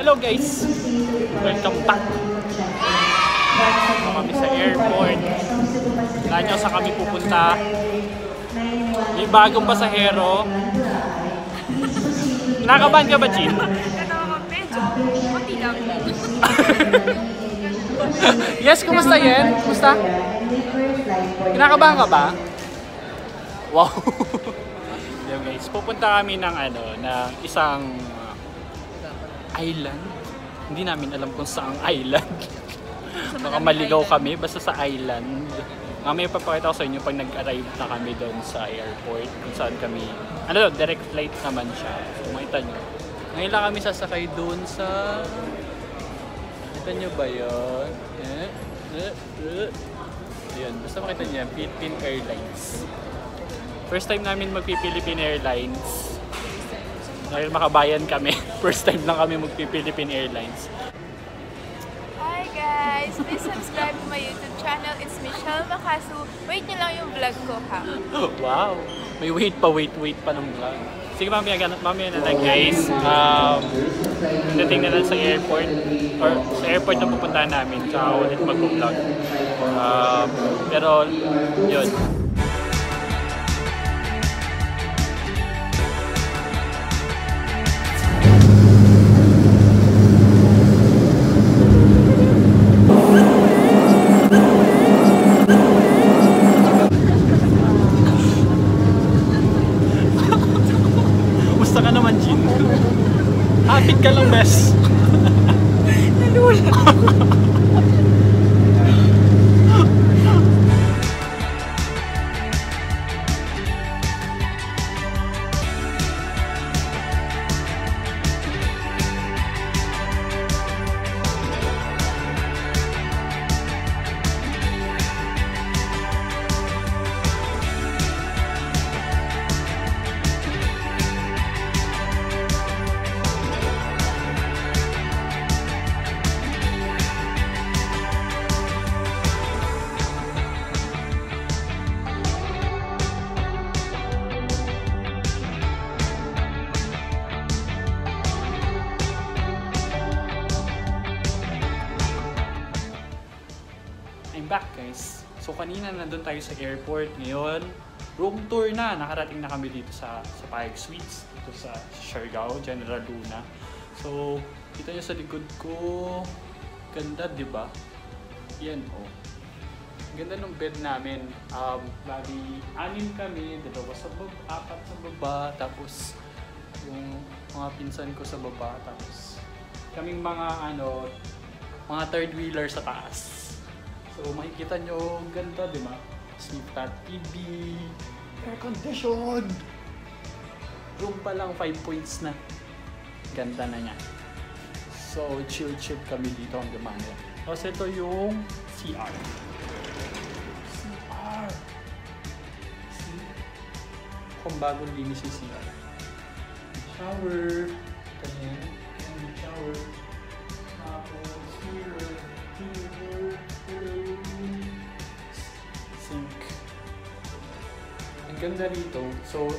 Hello guys! Welcome back! Ito kami sa airport. Wala nyo sa kami pupunta. May bagong pasahero. Kinakabahan ka ba, Jean? Medyo, konti lang. Yes, kumusta yan? Kumusta? Kinakabahan ka ba? Wow! Yung guys, pupunta kami ng ng isang island. Hindi namin alam kung saang island. Baka maligaw kami, basta sa island. Mamaya papakita ko sa inyo pag nag-arrive na kami doon sa airport. Kung saan kami, direct flight naman siya. So makita nyo. Ngayon lang kami sasakay doon sa... Makita nyo ba yun? Ayan, basta makita nyo yan, Philippine Airlines. First time namin magpi-Philippine Airlines. Dahil makabayan kami. First time lang kami magpi-Philippine Airlines. Hi guys! Please subscribe to my YouTube channel. It's Michelle Macasu. Wait nyo lang yung vlog ko ha. Wow! May wait pa ng vlog. Sige, mamaya na lang guys. Dating na lang sa airport. Or sa airport na pupuntahan namin. Tsaka ulit mag-vlog. Pero, yun. Gusto ka naman, Jean. Hapit ka lang, bes. Nalula. I'm back guys. So kanina nandun tayo sa airport. Ngayon, room tour na. Nakarating na kami dito sa Payag Suites. Dito sa Siargao, General Luna. So, kita nyo sa likod ko. Ganda, di ba? Yan, oh. Ganda ng bed namin. Bali, 6 kami. 2 sa baba, 4 sa baba. Tapos, yung mga pinsan ko sa baba. Tapos, kaming mga mga third wheeler sa taas. So makikita nyo, ganda, di ba? Sleep flat TV, air condition. Room pa lang 5 points na. Ganda na niya. So chill kami dito ang gamaya. Tapos ito yung CR. See? Kung bagong linis yung CR. Shower. Ganyan. Shower. Tapos mirror. Sink. Ang ganda rito. So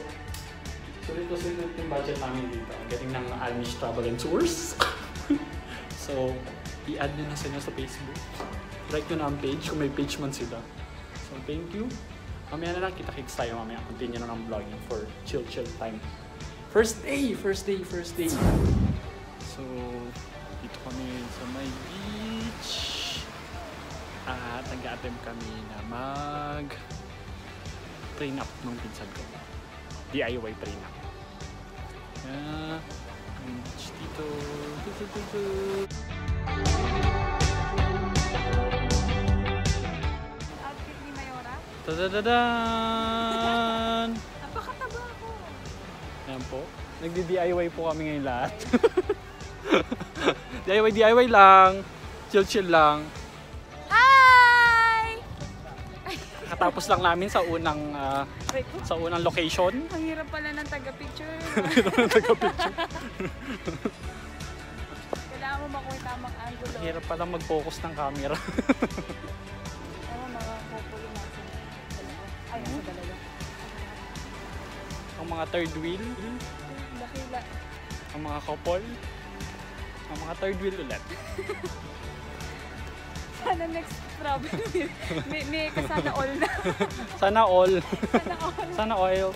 sulit yung budget namin dito. Ang galing ng Amish Travel and Tours. So, i-add nyo na sila sa Facebook. Like nyo na ang page kung may page man sila. So, thank you. Mamaya na lang kita-kits tayo mamaya. Continue na ng vlogging for chill time. First day! So, dito kami sa may beach. At nag-attempt kami na mag-prenup ng pinsan ko. DIY prenup. Beach dito. Outfit ni Mayora? Tadadadan! Napakataba ako. Ayan po. Nagdi-DIY po kami ngayon lahat. DIY lang. Chill lang. Katapos lang namin sa unang location. Ang hirap pala ng taga-picture. Kailangan mo makuha tamang angulo. Hirap pala mag-focus ng camera. Ay, sa dalawa. Ang mga third wheel. Dakila. Ang mga couple. Ang mga third wheel ulit. Sana next travel may kasana all na. Sana all. Sana all. Sana oil.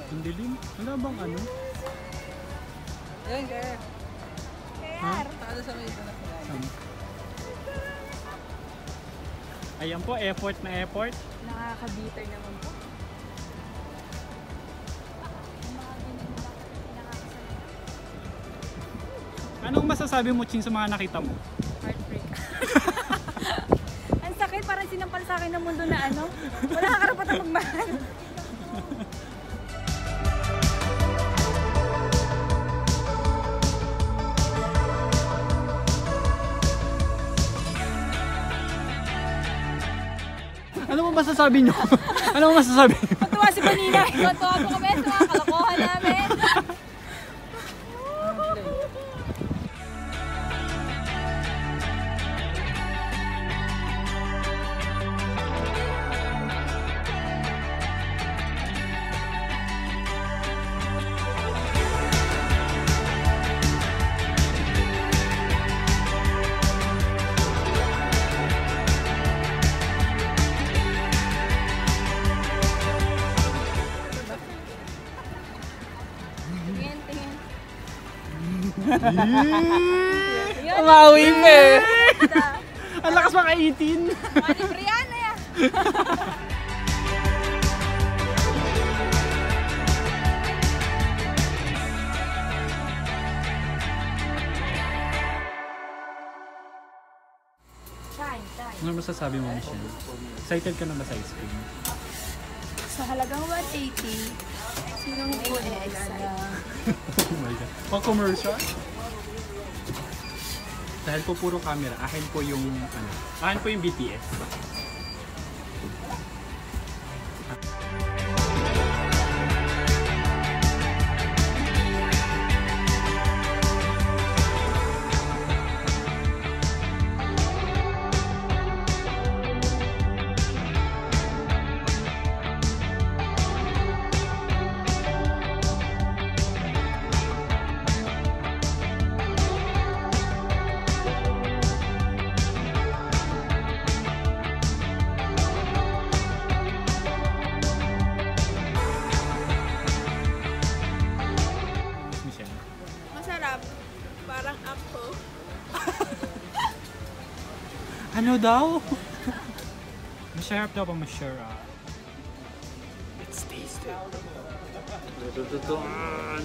Ang dilim. Wala bang ano? Ayan, kaya. Ha? Talo sa may ito na pala. Ayan po, effort na effort. Nakaka-bitter naman po. Anong masasabi mo, Chin, sa mga nakita mo? Heartbreak. Ang sakit, parang sinampal sa akin ng mundo na ano. Wala ka karapatan magmahal. Ano mo masasabi nyo? Ano mo masasabi nyo? Matuwa si Panina. Matuwa po kami sa mga kalokohan namin. Tingin. Umawi pa eh! Ang lakas makaitin! Malibre yan na yan. Shine. Ano masasabi mo, Michelle? Excited ka na ba sa ice cream? Sa halagang 180, sinong hindi na-excite? Oh my God. Pang commercial? Dahil po puro camera, akin po yung BTS. Michelle. Masarap. Parang ako. Ano daw? Masarap daw pa masarap. It's tasty. Tututuan.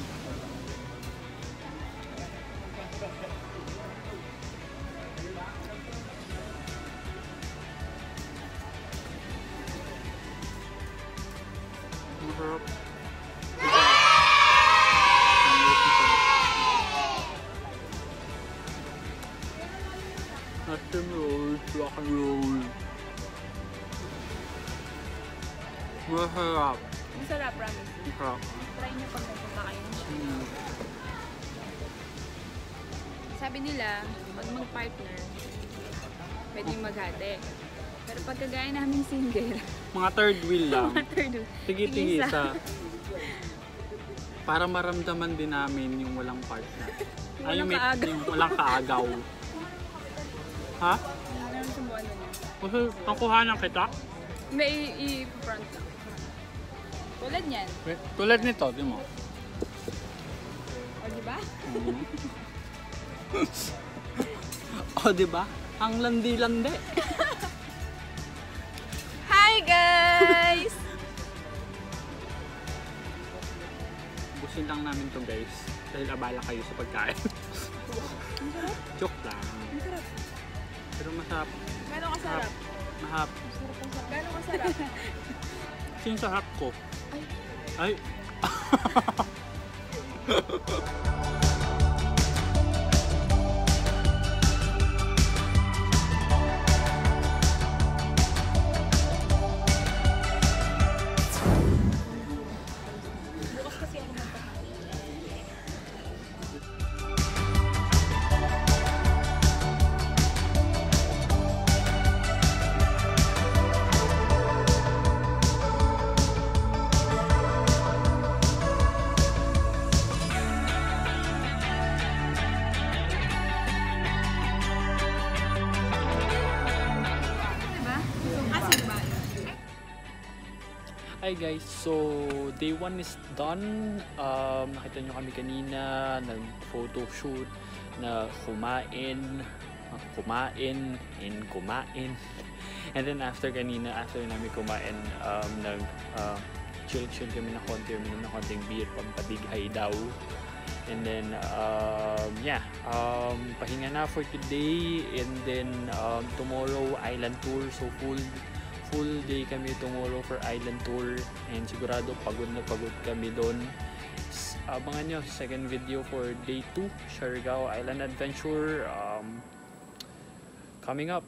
Masarap. Rock and roll, rock and roll. Masarap. Masarap, promise. Masarap. Try nyo pag nagpunta kayo. Mm. Sabi nila, pag mag-partner, pwedeng maghati. Pero pag kagaya namin single, Mga third wheel lang. third, Tigi-tigi isa. sa... Para maramdaman din namin yung walang partner. Ay, Walang may, kaagaw. yung walang kaagaw. Ha? Meron sa buwan na niya. Kasi nakuhanan kita. May i-front lang. Tulad niyan. Tulad nito, di mo? O, di ba? O, di ba? Ang landi-landi. Hi guys! Busin lang namin to, guys. Dahil abala kayo sa pagkain. Joke lang. Pero masarap. Gano'ng kasarap? Mahap. Gano'ng kasarap? Sin sarap ko. Ay. Hi guys, so day 1 is done. Nakita nyo kami kanina, nag-photo shoot, na kumain. And then after namin kumain, chill kami na konti, uminom na konting beer, pampadighay daw. And then, pahinga na for today. And then, tomorrow, island tour. So, full day kami tomorrow for island tour. And sigurado, pagod na pagod kami doon. Abangan nyo, second video for day 2, Siargao Island Adventure. Coming up.